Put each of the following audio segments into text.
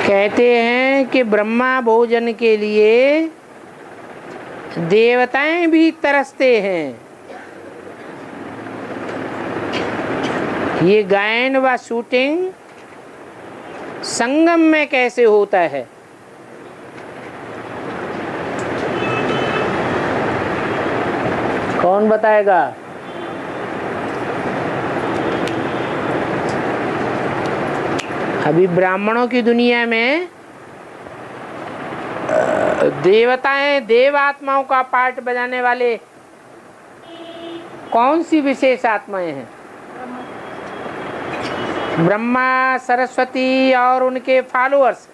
कहते हैं कि ब्रह्मा भोजन के लिए देवताएं भी तरसते हैं। ये गायन व शूटिंग संगम में कैसे होता है? कौन बताएगा? अभी ब्राह्मणों की दुनिया में देवताएं, देव आत्माओं का पार्ट बजाने वाले कौन सी विशेष आत्माएं हैं? ब्रह्मा, सरस्वती और उनके फॉलोअर्स।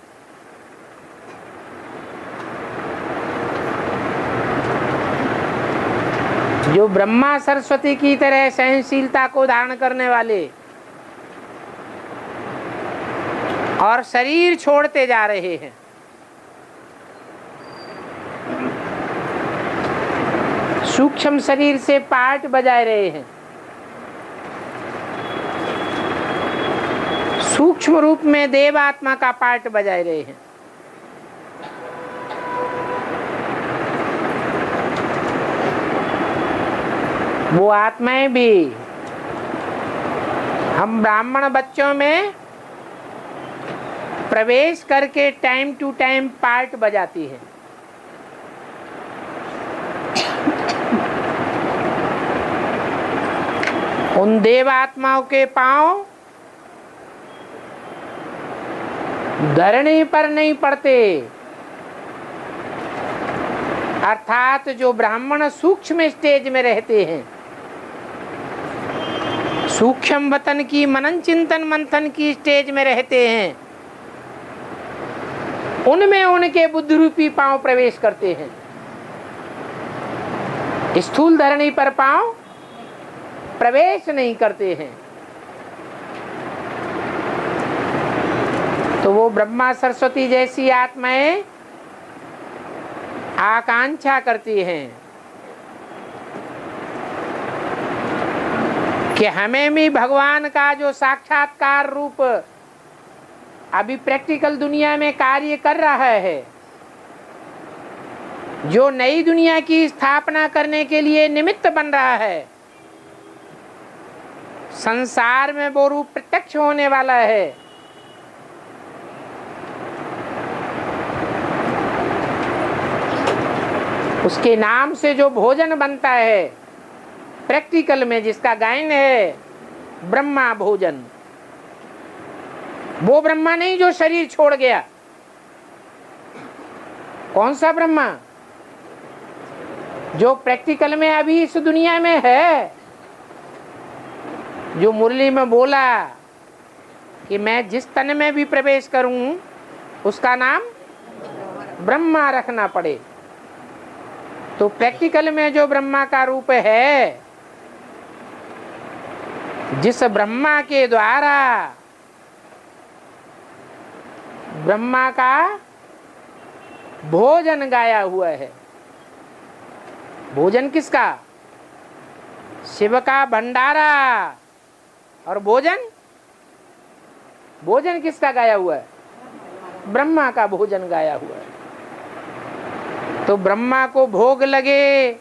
जो ब्रह्मा सरस्वती की तरह सहनशीलता को धारण करने वाले और शरीर छोड़ते जा रहे हैं। सूक्ष्म शरीर से पार्ट बजा रहे हैं। सूक्ष्म रूप में देव आत्मा का पार्ट बजा रहे हैं। वो आत्माएं भी हम ब्राह्मण बच्चों में प्रवेश करके टाइम टू टाइम पार्ट बजाती है। उन देव आत्माओं के पांव धरनी पर नहीं पड़ते, अर्थात जो ब्राह्मण सूक्ष्म स्टेज में रहते हैं, सूक्ष्म वतन की मनन चिंतन मंथन की स्टेज में रहते हैं, उनमें उनके बुद्धि रूपी पांव प्रवेश करते हैं। स्थूल धरणी पर पांव प्रवेश नहीं करते हैं। तो वो ब्रह्मा सरस्वती जैसी आत्माएं आकांक्षा करती हैं कि हमें भी भगवान का जो साक्षात्कार रूप अभी प्रैक्टिकल दुनिया में कार्य कर रहा है, जो नई दुनिया की स्थापना करने के लिए निमित्त बन रहा है, संसार में वो रूप प्रत्यक्ष होने वाला है, उसके नाम से जो भोजन बनता है प्रैक्टिकल में, जिसका गायन है ब्रह्मा भोजन, वो ब्रह्मा नहीं जो शरीर छोड़ गया। कौन सा ब्रह्मा? जो प्रैक्टिकल में अभी इस दुनिया में है, जो मुरली में बोला कि मैं जिस तन में भी प्रवेश करूं उसका नाम ब्रह्मा रखना पड़े। तो प्रैक्टिकल में जो ब्रह्मा का रूप है, जिस ब्रह्मा के द्वारा ब्रह्मा का भोजन गाया हुआ है। भोजन किसका? शिव का भंडारा। और भोजन, भोजन किसका गाया हुआ है? ब्रह्मा का भोजन गाया हुआ है। तो ब्रह्मा को भोग लगे,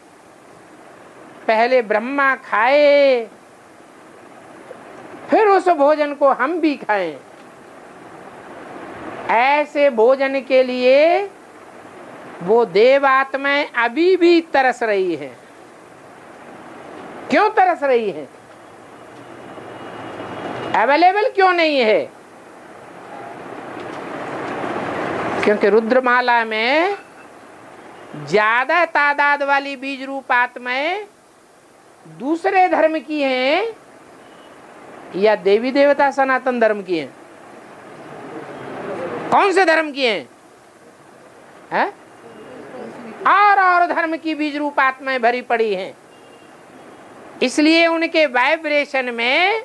पहले ब्रह्मा खाए, फिर उस भोजन को हम भी खाएं। ऐसे भोजन के लिए वो देव आत्माएं अभी भी तरस रही हैं। क्यों तरस रही हैं? अवेलेबल क्यों नहीं है? क्योंकि रुद्रमाला में ज्यादा तादाद वाली बीज रूप आत्माएं दूसरे धर्म की हैं या देवी देवता सनातन धर्म की हैं? कौन से धर्म की हैं? है? और धर्म की बीज रूप आत्माएं भरी पड़ी हैं। इसलिए उनके वाइब्रेशन में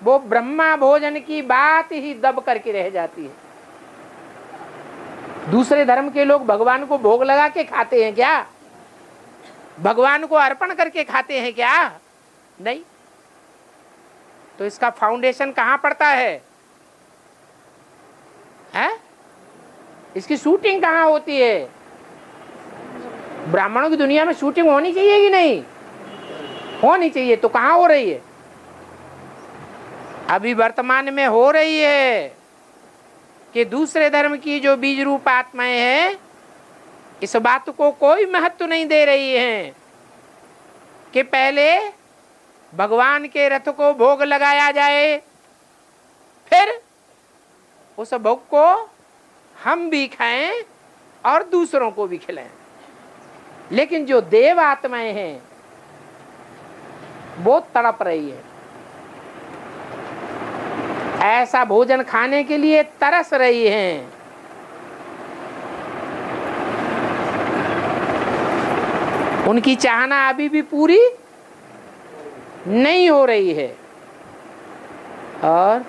वो ब्रह्मा भोजन की बात ही दब करके रह जाती है। दूसरे धर्म के लोग भगवान को भोग लगा के खाते हैं क्या? भगवान को अर्पण करके खाते हैं क्या? नहीं। तो इसका फाउंडेशन कहां पड़ता है? इसकी शूटिंग कहाँ होती है? ब्राह्मणों की दुनिया में शूटिंग होनी चाहिए कि नहीं होनी चाहिए? तो कहाँ हो रही है? अभी वर्तमान में हो रही है कि दूसरे धर्म की जो बीज रूप आत्माएं हैं इस बात को कोई महत्व नहीं दे रही हैं कि पहले भगवान के रथ को भोग लगाया जाए, फिर उस भोग को हम भी खाएं और दूसरों को भी खिलाएं। लेकिन जो देव आत्माएं हैं वो तड़प रही है, ऐसा भोजन खाने के लिए तरस रही हैं। उनकी चाहना अभी भी पूरी नहीं हो रही है। और